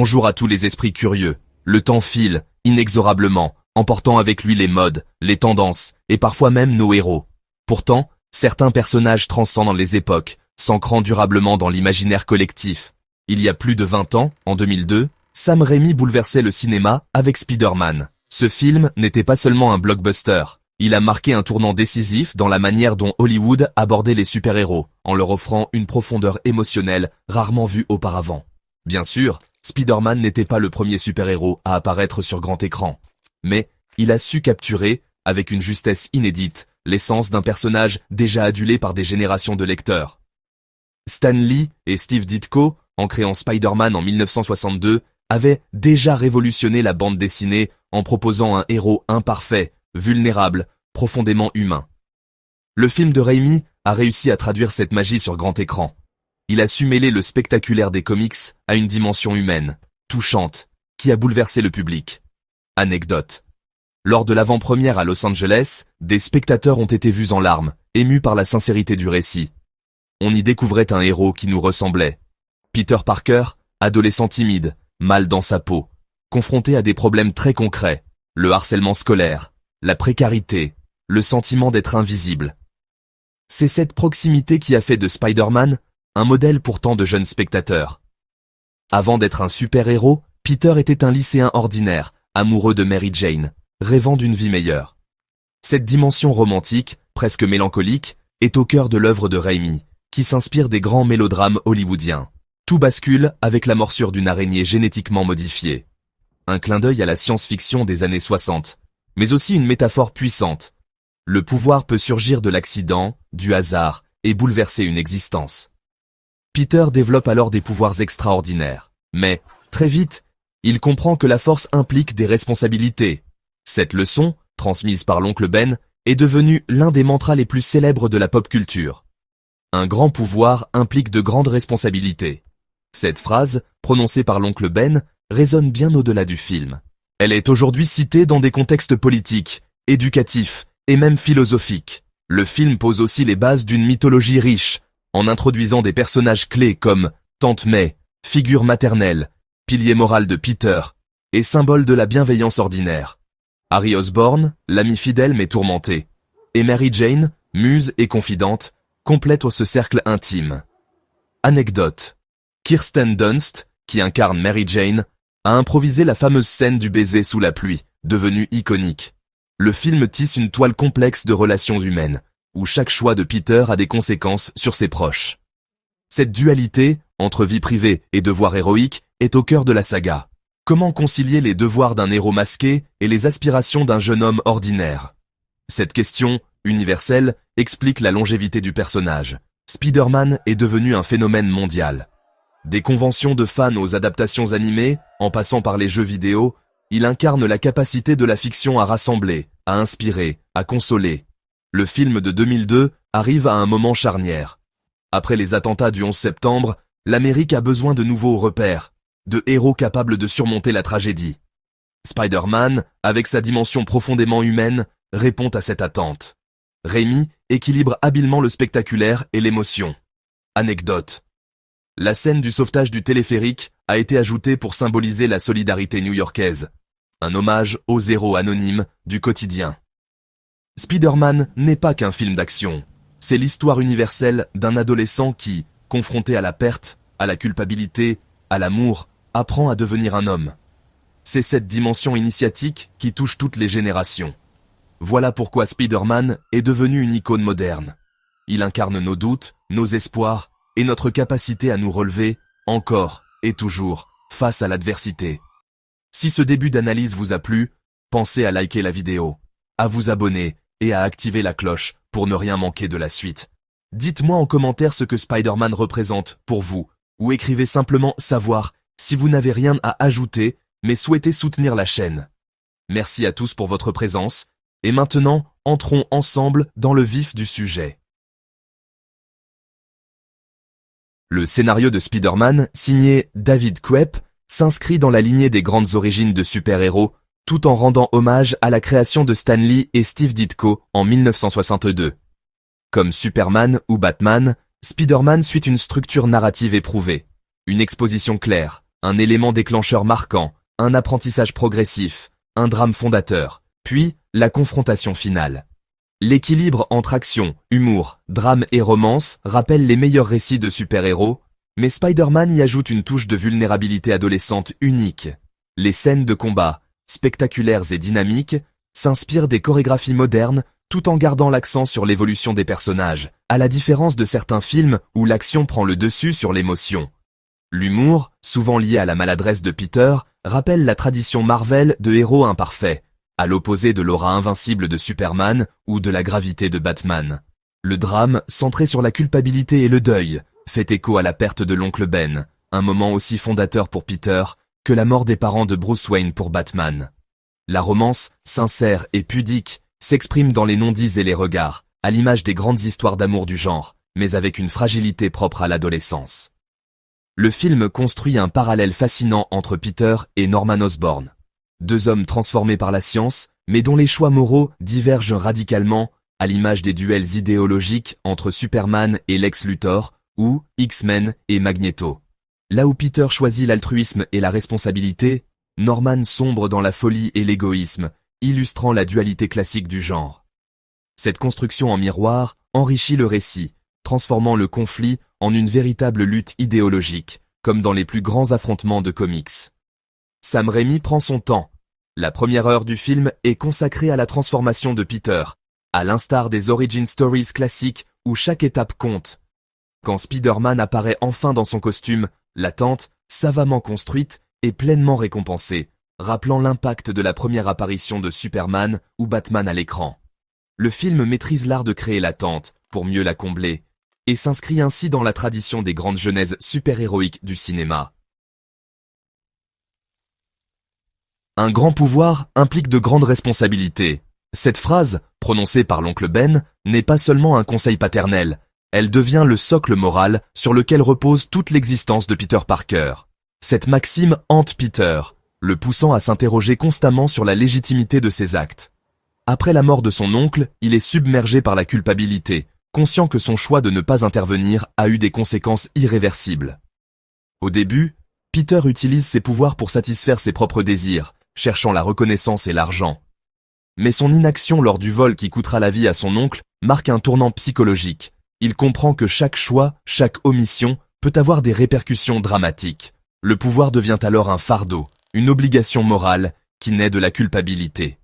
Bonjour à tous les esprits curieux. Le temps file, inexorablement, emportant avec lui les modes, les tendances, et parfois même nos héros. Pourtant, certains personnages transcendent les époques, s'ancrant durablement dans l'imaginaire collectif. Il y a plus de 20 ans, en 2002, Sam Raimi bouleversait le cinéma avec Spider-Man. Ce film n'était pas seulement un blockbuster. Il a marqué un tournant décisif dans la manière dont Hollywood abordait les super-héros, en leur offrant une profondeur émotionnelle rarement vue auparavant. Bien sûr, Spider-Man n'était pas le premier super-héros à apparaître sur grand écran. Mais il a su capturer, avec une justesse inédite, l'essence d'un personnage déjà adulé par des générations de lecteurs. Stan Lee et Steve Ditko, en créant Spider-Man en 1962, avaient déjà révolutionné la bande dessinée en proposant un héros imparfait, vulnérable, profondément humain. Le film de Raimi a réussi à traduire cette magie sur grand écran. Il a su mêler le spectaculaire des comics à une dimension humaine, touchante, qui a bouleversé le public. Anecdote. Lors de l'avant-première à Los Angeles, des spectateurs ont été vus en larmes, émus par la sincérité du récit. On y découvrait un héros qui nous ressemblait. Peter Parker, adolescent timide, mal dans sa peau, confronté à des problèmes très concrets, le harcèlement scolaire, la précarité, le sentiment d'être invisible. C'est cette proximité qui a fait de Spider-Man un modèle pour tant de jeunes spectateurs. Avant d'être un super-héros, Peter était un lycéen ordinaire, amoureux de Mary Jane, rêvant d'une vie meilleure. Cette dimension romantique, presque mélancolique, est au cœur de l'œuvre de Raimi, qui s'inspire des grands mélodrames hollywoodiens. Tout bascule avec la morsure d'une araignée génétiquement modifiée. Un clin d'œil à la science-fiction des années 60, mais aussi une métaphore puissante. Le pouvoir peut surgir de l'accident, du hasard, et bouleverser une existence. Peter développe alors des pouvoirs extraordinaires. Mais, très vite, il comprend que la force implique des responsabilités. Cette leçon, transmise par l'oncle Ben, est devenue l'un des mantras les plus célèbres de la pop culture. Un grand pouvoir implique de grandes responsabilités. Cette phrase, prononcée par l'oncle Ben, résonne bien au-delà du film. Elle est aujourd'hui citée dans des contextes politiques, éducatifs et même philosophiques. Le film pose aussi les bases d'une mythologie riche, en introduisant des personnages clés comme Tante May, figure maternelle, pilier moral de Peter, et symbole de la bienveillance ordinaire. Harry Osborn, l'ami fidèle mais tourmenté, et Mary Jane, muse et confidente, complètent ce cercle intime. Anecdote. Kirsten Dunst, qui incarne Mary Jane, a improvisé la fameuse scène du baiser sous la pluie, devenue iconique. Le film tisse une toile complexe de relations humaines, où chaque choix de Peter a des conséquences sur ses proches. Cette dualité, entre vie privée et devoir héroïque, est au cœur de la saga. Comment concilier les devoirs d'un héros masqué et les aspirations d'un jeune homme ordinaire? Cette question, universelle, explique la longévité du personnage. Spider-Man est devenu un phénomène mondial. Des conventions de fans aux adaptations animées, en passant par les jeux vidéo, il incarne la capacité de la fiction à rassembler, à inspirer, à consoler. Le film de 2002 arrive à un moment charnière. Après les attentats du 11 septembre, l'Amérique a besoin de nouveaux repères, de héros capables de surmonter la tragédie. Spider-Man, avec sa dimension profondément humaine, répond à cette attente. Raimi équilibre habilement le spectaculaire et l'émotion. Anecdote. La scène du sauvetage du téléphérique a été ajoutée pour symboliser la solidarité new-yorkaise. Un hommage aux héros anonymes du quotidien. Spider-Man n'est pas qu'un film d'action. C'est l'histoire universelle d'un adolescent qui, confronté à la perte, à la culpabilité, à l'amour, apprend à devenir un homme. C'est cette dimension initiatique qui touche toutes les générations. Voilà pourquoi Spider-Man est devenu une icône moderne. Il incarne nos doutes, nos espoirs et notre capacité à nous relever, encore et toujours, face à l'adversité. Si ce début d'analyse vous a plu, pensez à liker la vidéo, à vous abonner et à activer la cloche pour ne rien manquer de la suite. Dites-moi en commentaire ce que Spider-Man représente pour vous, ou écrivez simplement savoir si vous n'avez rien à ajouter mais souhaitez soutenir la chaîne. Merci à tous pour votre présence, et maintenant, entrons ensemble dans le vif du sujet. Le scénario de Spider-Man, signé David Koepp, s'inscrit dans la lignée des grandes origines de super-héros, tout en rendant hommage à la création de Stan Lee et Steve Ditko en 1962. Comme Superman ou Batman, Spider-Man suit une structure narrative éprouvée, une exposition claire, un élément déclencheur marquant, un apprentissage progressif, un drame fondateur, puis la confrontation finale. L'équilibre entre action, humour, drame et romance rappelle les meilleurs récits de super-héros, mais Spider-Man y ajoute une touche de vulnérabilité adolescente unique. Les scènes de combat, spectaculaires et dynamiques, s'inspirent des chorégraphies modernes tout en gardant l'accent sur l'évolution des personnages, à la différence de certains films où l'action prend le dessus sur l'émotion. L'humour, souvent lié à la maladresse de Peter, rappelle la tradition Marvel de héros imparfaits, à l'opposé de l'aura invincible de Superman ou de la gravité de Batman. Le drame, centré sur la culpabilité et le deuil, fait écho à la perte de l'oncle Ben, un moment aussi fondateur pour Peter que la mort des parents de Bruce Wayne pour Batman. La romance, sincère et pudique, s'exprime dans les non-dits et les regards, à l'image des grandes histoires d'amour du genre, mais avec une fragilité propre à l'adolescence. Le film construit un parallèle fascinant entre Peter et Norman Osborn. Deux hommes transformés par la science, mais dont les choix moraux divergent radicalement, à l'image des duels idéologiques entre Superman et Lex Luthor, ou X-Men et Magneto. Là où Peter choisit l'altruisme et la responsabilité, Norman sombre dans la folie et l'égoïsme, illustrant la dualité classique du genre. Cette construction en miroir enrichit le récit, transformant le conflit en une véritable lutte idéologique, comme dans les plus grands affrontements de comics. Sam Raimi prend son temps. La première heure du film est consacrée à la transformation de Peter, à l'instar des origin stories classiques où chaque étape compte. Quand Spider-Man apparaît enfin dans son costume, l'attente, savamment construite, est pleinement récompensée, rappelant l'impact de la première apparition de Superman ou Batman à l'écran. Le film maîtrise l'art de créer l'attente, pour mieux la combler, et s'inscrit ainsi dans la tradition des grandes genèses super-héroïques du cinéma. Un grand pouvoir implique de grandes responsabilités. Cette phrase, prononcée par l'oncle Ben, n'est pas seulement un conseil paternel, elle devient le socle moral sur lequel repose toute l'existence de Peter Parker. Cette maxime hante Peter, le poussant à s'interroger constamment sur la légitimité de ses actes. Après la mort de son oncle, il est submergé par la culpabilité, conscient que son choix de ne pas intervenir a eu des conséquences irréversibles. Au début, Peter utilise ses pouvoirs pour satisfaire ses propres désirs, cherchant la reconnaissance et l'argent. Mais son inaction lors du vol qui coûtera la vie à son oncle marque un tournant psychologique. Il comprend que chaque choix, chaque omission, peut avoir des répercussions dramatiques. Le pouvoir devient alors un fardeau, une obligation morale, qui naît de la culpabilité.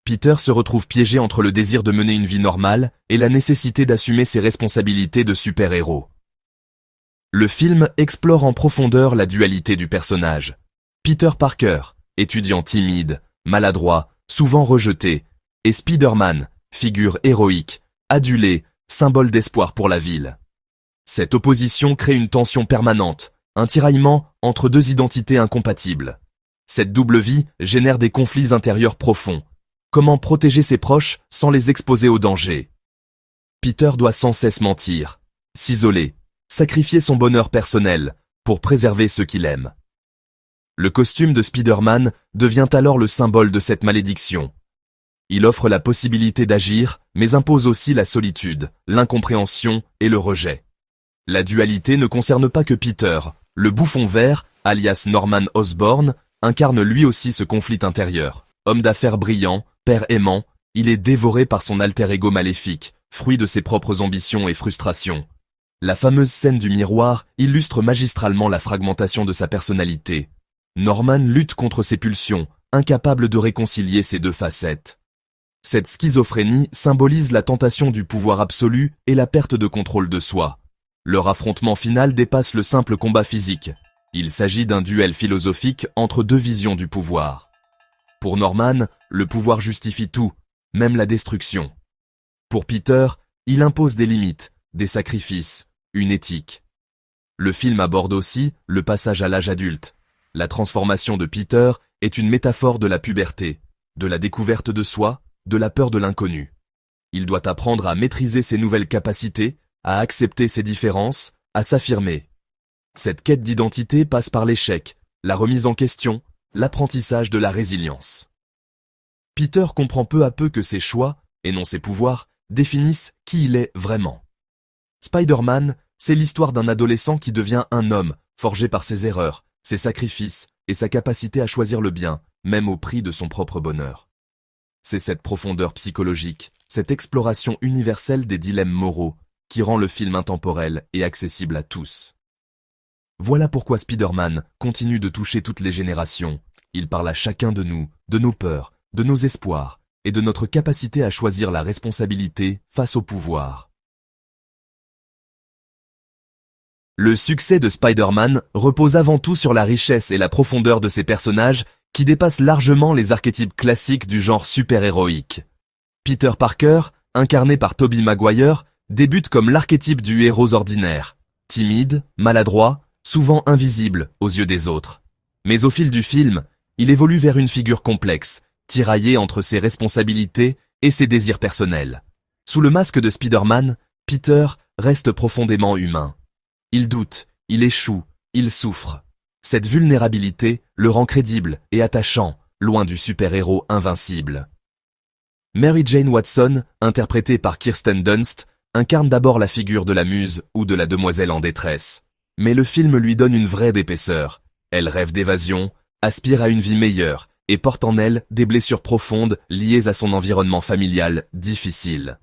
Peter se retrouve piégé entre le désir de mener une vie normale et la nécessité d'assumer ses responsabilités de super-héros. Le film explore en profondeur la dualité du personnage. Peter Parker, étudiant timide, maladroit, souvent rejeté, et Spider-Man, figure héroïque, adulé, symbole d'espoir pour la ville. Cette opposition crée une tension permanente, un tiraillement entre deux identités incompatibles. Cette double vie génère des conflits intérieurs profonds. Comment protéger ses proches sans les exposer au danger? Peter doit sans cesse mentir, s'isoler, sacrifier son bonheur personnel pour préserver ceux qu'il aime. Le costume de Spider-Man devient alors le symbole de cette malédiction. Il offre la possibilité d'agir, mais impose aussi la solitude, l'incompréhension et le rejet. La dualité ne concerne pas que Peter. Le bouffon vert, alias Norman Osborn, incarne lui aussi ce conflit intérieur. Homme d'affaires brillant, père aimant, il est dévoré par son alter ego maléfique, fruit de ses propres ambitions et frustrations. La fameuse scène du miroir illustre magistralement la fragmentation de sa personnalité. Norman lutte contre ses pulsions, incapable de réconcilier ces deux facettes. Cette schizophrénie symbolise la tentation du pouvoir absolu et la perte de contrôle de soi. Leur affrontement final dépasse le simple combat physique. Il s'agit d'un duel philosophique entre deux visions du pouvoir. Pour Norman, le pouvoir justifie tout, même la destruction. Pour Peter, il impose des limites, des sacrifices, une éthique. Le film aborde aussi le passage à l'âge adulte. La transformation de Peter est une métaphore de la puberté, de la découverte de soi, de la peur de l'inconnu. Il doit apprendre à maîtriser ses nouvelles capacités, à accepter ses différences, à s'affirmer. Cette quête d'identité passe par l'échec, la remise en question, l'apprentissage de la résilience. Peter comprend peu à peu que ses choix, et non ses pouvoirs, définissent qui il est vraiment. Spider-Man, c'est l'histoire d'un adolescent qui devient un homme, forgé par ses erreurs, ses sacrifices et sa capacité à choisir le bien, même au prix de son propre bonheur. C'est cette profondeur psychologique, cette exploration universelle des dilemmes moraux, qui rend le film intemporel et accessible à tous. Voilà pourquoi Spider-Man continue de toucher toutes les générations. Il parle à chacun de nous, de nos peurs, de nos espoirs, et de notre capacité à choisir la responsabilité face au pouvoir. Le succès de Spider-Man repose avant tout sur la richesse et la profondeur de ses personnages qui dépassent largement les archétypes classiques du genre super-héroïque. Peter Parker, incarné par Tobey Maguire, débute comme l'archétype du héros ordinaire, timide, maladroit, souvent invisible aux yeux des autres. Mais au fil du film, il évolue vers une figure complexe, tiraillée entre ses responsabilités et ses désirs personnels. Sous le masque de Spider-Man, Peter reste profondément humain. Il doute, il échoue, il souffre. Cette vulnérabilité le rend crédible et attachant, loin du super-héros invincible. Mary Jane Watson, interprétée par Kirsten Dunst, incarne d'abord la figure de la muse ou de la demoiselle en détresse. Mais le film lui donne une vraie épaisseur. Elle rêve d'évasion, aspire à une vie meilleure et porte en elle des blessures profondes liées à son environnement familial difficile.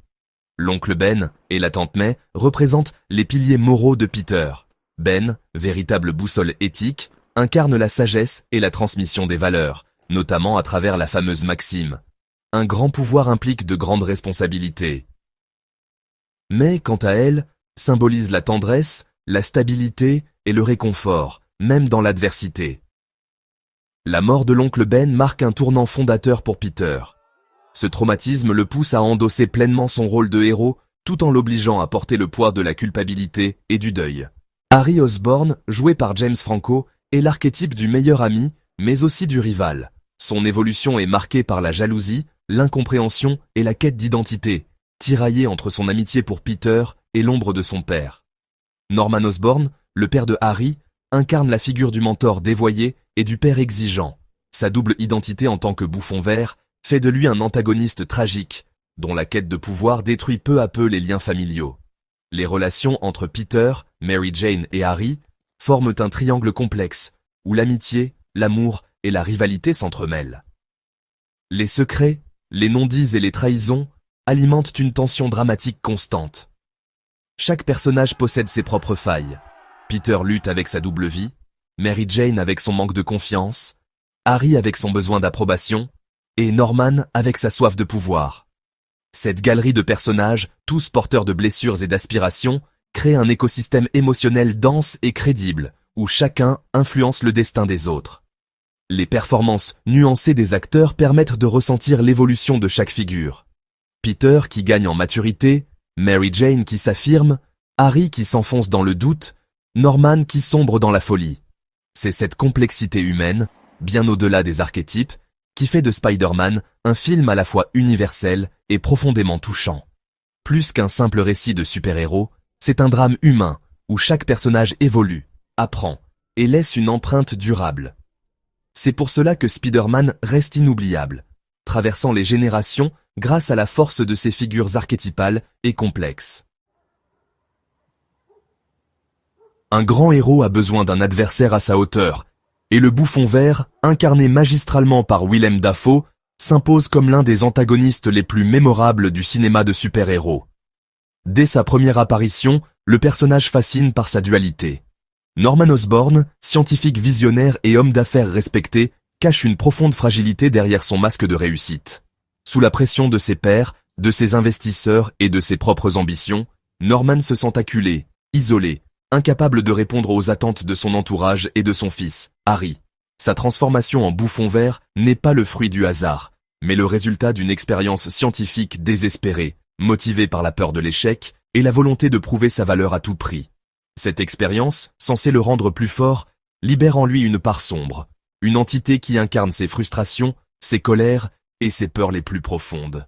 L'oncle Ben et la tante May représentent les piliers moraux de Peter. Ben, véritable boussole éthique, incarne la sagesse et la transmission des valeurs, notamment à travers la fameuse maxime. Un grand pouvoir implique de grandes responsabilités. May, quant à elle, symbolise la tendresse, la stabilité et le réconfort, même dans l'adversité. La mort de l'oncle Ben marque un tournant fondateur pour Peter. Ce traumatisme le pousse à endosser pleinement son rôle de héros, tout en l'obligeant à porter le poids de la culpabilité et du deuil. Harry Osborn, joué par James Franco, est l'archétype du meilleur ami, mais aussi du rival. Son évolution est marquée par la jalousie, l'incompréhension et la quête d'identité, tiraillé entre son amitié pour Peter et l'ombre de son père. Norman Osborn, le père de Harry, incarne la figure du mentor dévoyé et du père exigeant. Sa double identité en tant que bouffon vert fait de lui un antagoniste tragique, dont la quête de pouvoir détruit peu à peu les liens familiaux. Les relations entre Peter, Mary Jane et Harry forment un triangle complexe, où l'amitié, l'amour et la rivalité s'entremêlent. Les secrets, les non-dits et les trahisons alimentent une tension dramatique constante. Chaque personnage possède ses propres failles. Peter lutte avec sa double vie, Mary Jane avec son manque de confiance, Harry avec son besoin d'approbation, et Norman avec sa soif de pouvoir. Cette galerie de personnages, tous porteurs de blessures et d'aspirations, crée un écosystème émotionnel dense et crédible, où chacun influence le destin des autres. Les performances nuancées des acteurs permettent de ressentir l'évolution de chaque figure. Peter qui gagne en maturité, Mary Jane qui s'affirme, Harry qui s'enfonce dans le doute, Norman qui sombre dans la folie. C'est cette complexité humaine, bien au-delà des archétypes, qui fait de Spider-Man un film à la fois universel et profondément touchant. Plus qu'un simple récit de super-héros, c'est un drame humain où chaque personnage évolue, apprend et laisse une empreinte durable. C'est pour cela que Spider-Man reste inoubliable, traversant les générations grâce à la force de ses figures archétypales et complexes. Un grand héros a besoin d'un adversaire à sa hauteur, et le bouffon vert, incarné magistralement par Willem Dafoe, s'impose comme l'un des antagonistes les plus mémorables du cinéma de super-héros. Dès sa première apparition, le personnage fascine par sa dualité. Norman Osborn, scientifique visionnaire et homme d'affaires respecté, cache une profonde fragilité derrière son masque de réussite. Sous la pression de ses pairs, de ses investisseurs et de ses propres ambitions, Norman se sent acculé, isolé, incapable de répondre aux attentes de son entourage et de son fils, Harry. Sa transformation en bouffon vert n'est pas le fruit du hasard, mais le résultat d'une expérience scientifique désespérée, motivée par la peur de l'échec et la volonté de prouver sa valeur à tout prix. Cette expérience, censée le rendre plus fort, libère en lui une part sombre, une entité qui incarne ses frustrations, ses colères et ses peurs les plus profondes.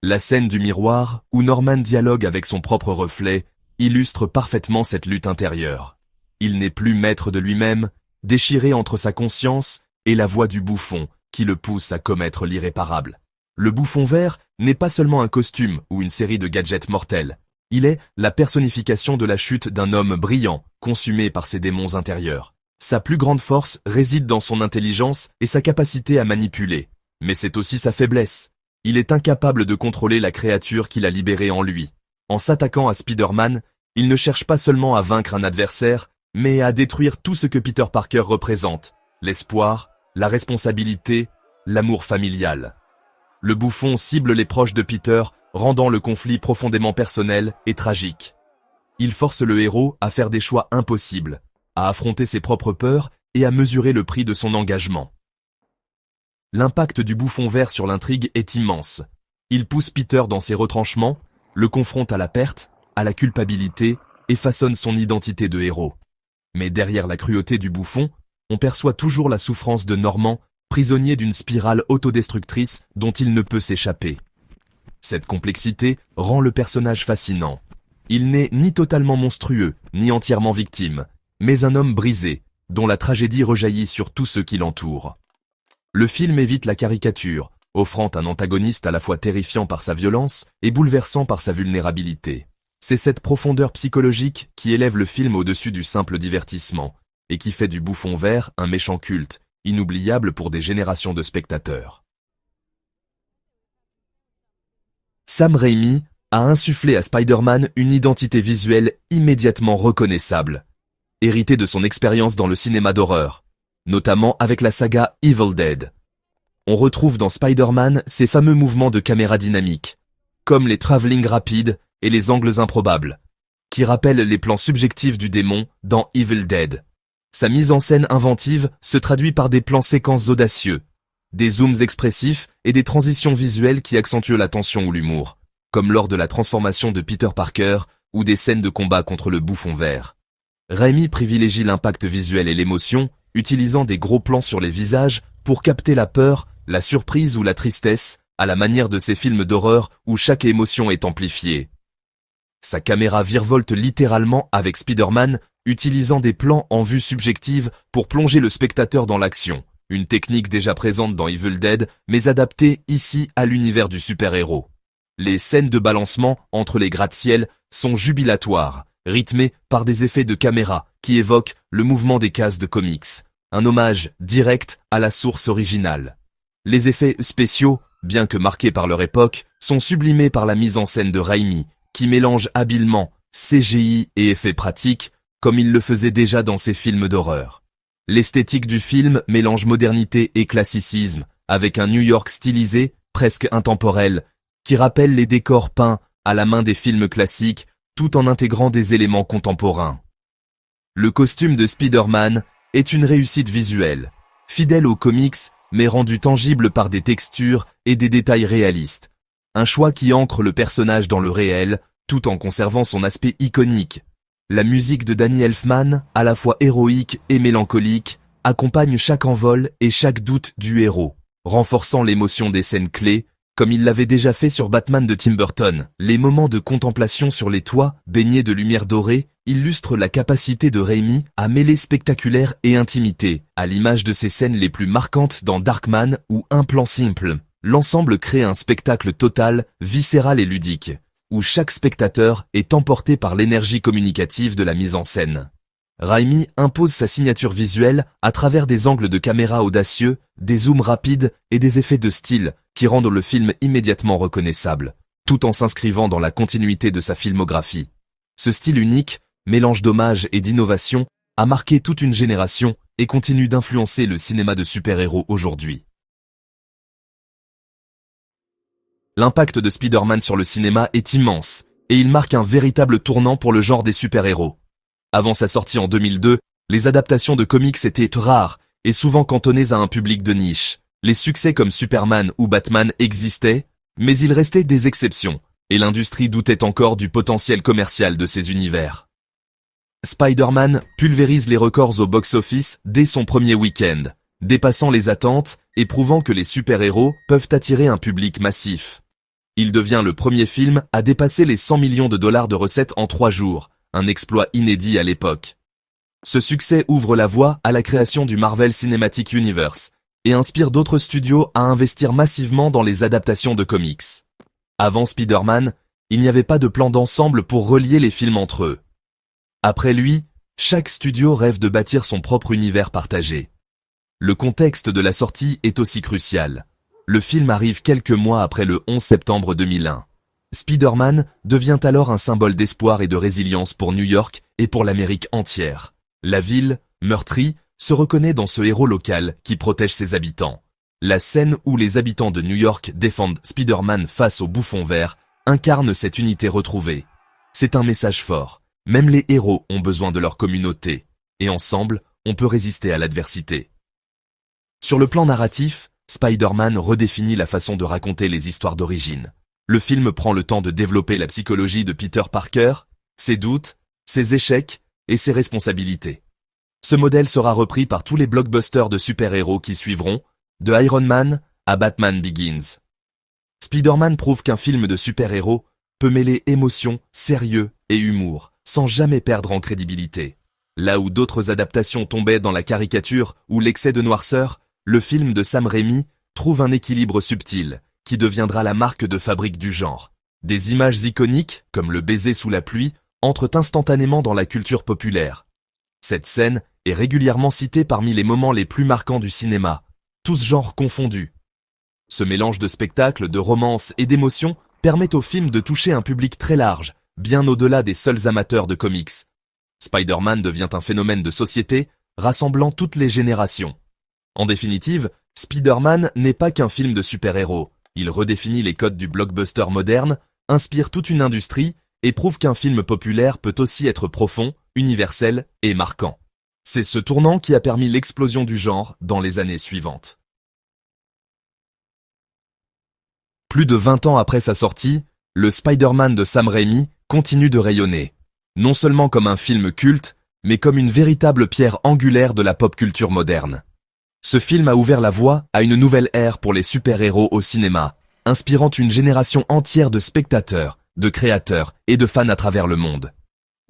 La scène du miroir, où Norman dialogue avec son propre reflet, illustre parfaitement cette lutte intérieure. Il n'est plus maître de lui-même, déchiré entre sa conscience et la voix du bouffon qui le pousse à commettre l'irréparable. Le bouffon vert n'est pas seulement un costume ou une série de gadgets mortels. Il est la personnification de la chute d'un homme brillant, consumé par ses démons intérieurs. Sa plus grande force réside dans son intelligence et sa capacité à manipuler. Mais c'est aussi sa faiblesse. Il est incapable de contrôler la créature qu'il a libérée en lui. En s'attaquant à Spider-Man, il ne cherche pas seulement à vaincre un adversaire, mais à détruire tout ce que Peter Parker représente. L'espoir, la responsabilité, l'amour familial. Le bouffon cible les proches de Peter, rendant le conflit profondément personnel et tragique. Il force le héros à faire des choix impossibles, à affronter ses propres peurs et à mesurer le prix de son engagement. L'impact du bouffon vert sur l'intrigue est immense. Il pousse Peter dans ses retranchements, le confronte à la perte, à la culpabilité et façonne son identité de héros. Mais derrière la cruauté du bouffon, on perçoit toujours la souffrance de Norman, prisonnier d'une spirale autodestructrice dont il ne peut s'échapper. Cette complexité rend le personnage fascinant. Il n'est ni totalement monstrueux, ni entièrement victime, mais un homme brisé, dont la tragédie rejaillit sur tous ceux qui l'entourent. Le film évite la caricature, offrant un antagoniste à la fois terrifiant par sa violence et bouleversant par sa vulnérabilité. C'est cette profondeur psychologique qui élève le film au-dessus du simple divertissement, et qui fait du bouffon vert un méchant culte, inoubliable pour des générations de spectateurs. Sam Raimi a insufflé à Spider-Man une identité visuelle immédiatement reconnaissable, héritée de son expérience dans le cinéma d'horreur, notamment avec la saga Evil Dead. On retrouve dans Spider-Man ces fameux mouvements de caméra dynamique, comme les travelling rapides et les angles improbables, qui rappellent les plans subjectifs du démon dans Evil Dead. Sa mise en scène inventive se traduit par des plans séquences audacieux, des zooms expressifs et des transitions visuelles qui accentuent la tension ou l'humour, comme lors de la transformation de Peter Parker ou des scènes de combat contre le bouffon vert. Raimi privilégie l'impact visuel et l'émotion, utilisant des gros plans sur les visages pour capter la peur, la surprise ou la tristesse, à la manière de ses films d'horreur où chaque émotion est amplifiée. Sa caméra virevolte littéralement avec Spider-Man, utilisant des plans en vue subjective pour plonger le spectateur dans l'action, une technique déjà présente dans Evil Dead, mais adaptée ici à l'univers du super-héros. Les scènes de balancement entre les gratte-ciel sont jubilatoires, rythmées par des effets de caméra qui évoquent le mouvement des cases de comics, un hommage direct à la source originale. Les effets spéciaux, bien que marqués par leur époque, sont sublimés par la mise en scène de Raimi, qui mélange habilement CGI et effets pratiques, comme il le faisait déjà dans ses films d'horreur. L'esthétique du film mélange modernité et classicisme, avec un New York stylisé, presque intemporel, qui rappelle les décors peints à la main des films classiques, tout en intégrant des éléments contemporains. Le costume de Spider-Man est une réussite visuelle, fidèle aux comics, mais rendu tangible par des textures et des détails réalistes. Un choix qui ancre le personnage dans le réel, tout en conservant son aspect iconique. La musique de Danny Elfman, à la fois héroïque et mélancolique, accompagne chaque envol et chaque doute du héros, renforçant l'émotion des scènes clés, comme il l'avait déjà fait sur Batman de Tim Burton. Les moments de contemplation sur les toits, baignés de lumière dorée, illustrent la capacité de Raimi à mêler spectaculaire et intimité, à l'image de ses scènes les plus marquantes dans Darkman ou Un plan simple. L'ensemble crée un spectacle total, viscéral et ludique, où chaque spectateur est emporté par l'énergie communicative de la mise en scène. Raimi impose sa signature visuelle à travers des angles de caméra audacieux, des zooms rapides et des effets de style qui rendent le film immédiatement reconnaissable, tout en s'inscrivant dans la continuité de sa filmographie. Ce style unique, mélange d'hommage et d'innovation, a marqué toute une génération et continue d'influencer le cinéma de super-héros aujourd'hui. L'impact de Spider-Man sur le cinéma est immense, et il marque un véritable tournant pour le genre des super-héros. Avant sa sortie en 2002, les adaptations de comics étaient rares et souvent cantonnées à un public de niche. Les succès comme Superman ou Batman existaient, mais ils restaient des exceptions, et l'industrie doutait encore du potentiel commercial de ces univers. Spider-Man pulvérise les records au box-office dès son premier week-end, dépassant les attentes et prouvant que les super-héros peuvent attirer un public massif. Il devient le premier film à dépasser les 100 millions de dollars de recettes en 3 jours, un exploit inédit à l'époque. Ce succès ouvre la voie à la création du Marvel Cinematic Universe et inspire d'autres studios à investir massivement dans les adaptations de comics. Avant Spider-Man, il n'y avait pas de plan d'ensemble pour relier les films entre eux. Après lui, Chaque studio rêve de bâtir son propre univers partagé. Le contexte de la sortie est aussi crucial. Le film arrive quelques mois après le 11 septembre 2001. Spider-Man devient alors un symbole d'espoir et de résilience pour New York et pour l'Amérique entière. La ville, meurtrie, se reconnaît dans ce héros local qui protège ses habitants. La scène où les habitants de New York défendent Spider-Man face au bouffon vert incarne cette unité retrouvée. C'est un message fort. Même les héros ont besoin de leur communauté. Et ensemble, on peut résister à l'adversité. Sur le plan narratif, Spider-Man redéfinit la façon de raconter les histoires d'origine. Le film prend le temps de développer la psychologie de Peter Parker, ses doutes, ses échecs et ses responsabilités. Ce modèle sera repris par tous les blockbusters de super-héros qui suivront, de Iron Man à Batman Begins. Spider-Man prouve qu'un film de super-héros peut mêler émotion, sérieux et humour, sans jamais perdre en crédibilité. Là où d'autres adaptations tombaient dans la caricature ou l'excès de noirceur, le film de Sam Raimi trouve un équilibre subtil, qui deviendra la marque de fabrique du genre. Des images iconiques, comme le baiser sous la pluie, entrent instantanément dans la culture populaire. Cette scène est régulièrement citée parmi les moments les plus marquants du cinéma, tous genres confondus. Ce mélange de spectacle, de romance et d'émotion permet au film de toucher un public très large, bien au-delà des seuls amateurs de comics. Spider-Man devient un phénomène de société, rassemblant toutes les générations. En définitive, Spider-Man n'est pas qu'un film de super-héros. Il redéfinit les codes du blockbuster moderne, inspire toute une industrie et prouve qu'un film populaire peut aussi être profond, universel et marquant. C'est ce tournant qui a permis l'explosion du genre dans les années suivantes. Plus de 20 ans après sa sortie, le Spider-Man de Sam Raimi continue de rayonner. Non seulement comme un film culte, mais comme une véritable pierre angulaire de la pop culture moderne. Ce film a ouvert la voie à une nouvelle ère pour les super-héros au cinéma, inspirant une génération entière de spectateurs, de créateurs et de fans à travers le monde.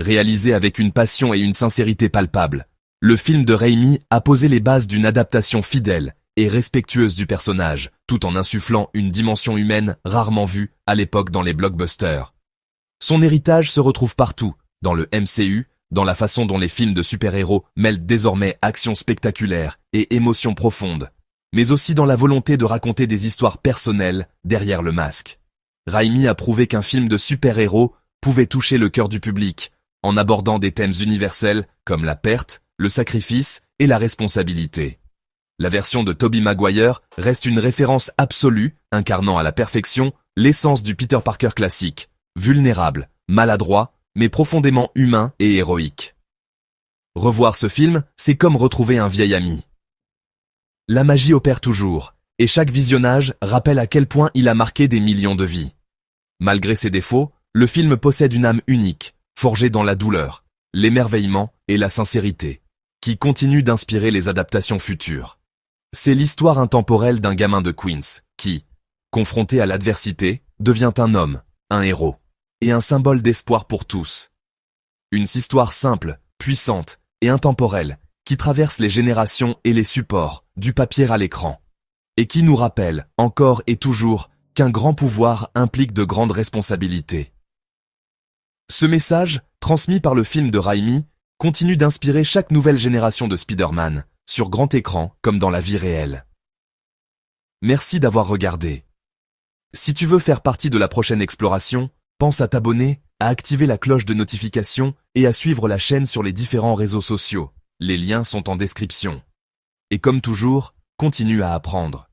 Réalisé avec une passion et une sincérité palpables, le film de Raimi a posé les bases d'une adaptation fidèle et respectueuse du personnage, tout en insufflant une dimension humaine rarement vue à l'époque dans les blockbusters. Son héritage se retrouve partout, dans le MCU, dans la façon dont les films de super-héros mêlent désormais action spectaculaire et émotions profondes, mais aussi dans la volonté de raconter des histoires personnelles derrière le masque. Raimi a prouvé qu'un film de super-héros pouvait toucher le cœur du public, en abordant des thèmes universels comme la perte, le sacrifice et la responsabilité. La version de Tobey Maguire reste une référence absolue, incarnant à la perfection l'essence du Peter Parker classique, vulnérable, maladroit, mais profondément humain et héroïque. Revoir ce film, c'est comme retrouver un vieil ami. La magie opère toujours, et chaque visionnage rappelle à quel point il a marqué des millions de vies. Malgré ses défauts, le film possède une âme unique, forgée dans la douleur, l'émerveillement et la sincérité, qui continue d'inspirer les adaptations futures. C'est l'histoire intemporelle d'un gamin de Queens, qui, confronté à l'adversité, devient un homme, un héros, et un symbole d'espoir pour tous. Une histoire simple, puissante et intemporelle, qui traverse les générations et les supports, du papier à l'écran, et qui nous rappelle, encore et toujours, qu'un grand pouvoir implique de grandes responsabilités. Ce message, transmis par le film de Raimi, continue d'inspirer chaque nouvelle génération de Spider-Man, sur grand écran comme dans la vie réelle. Merci d'avoir regardé. Si tu veux faire partie de la prochaine exploration, pense à t'abonner, à activer la cloche de notification et à suivre la chaîne sur les différents réseaux sociaux. Les liens sont en description. Et comme toujours, continue à apprendre.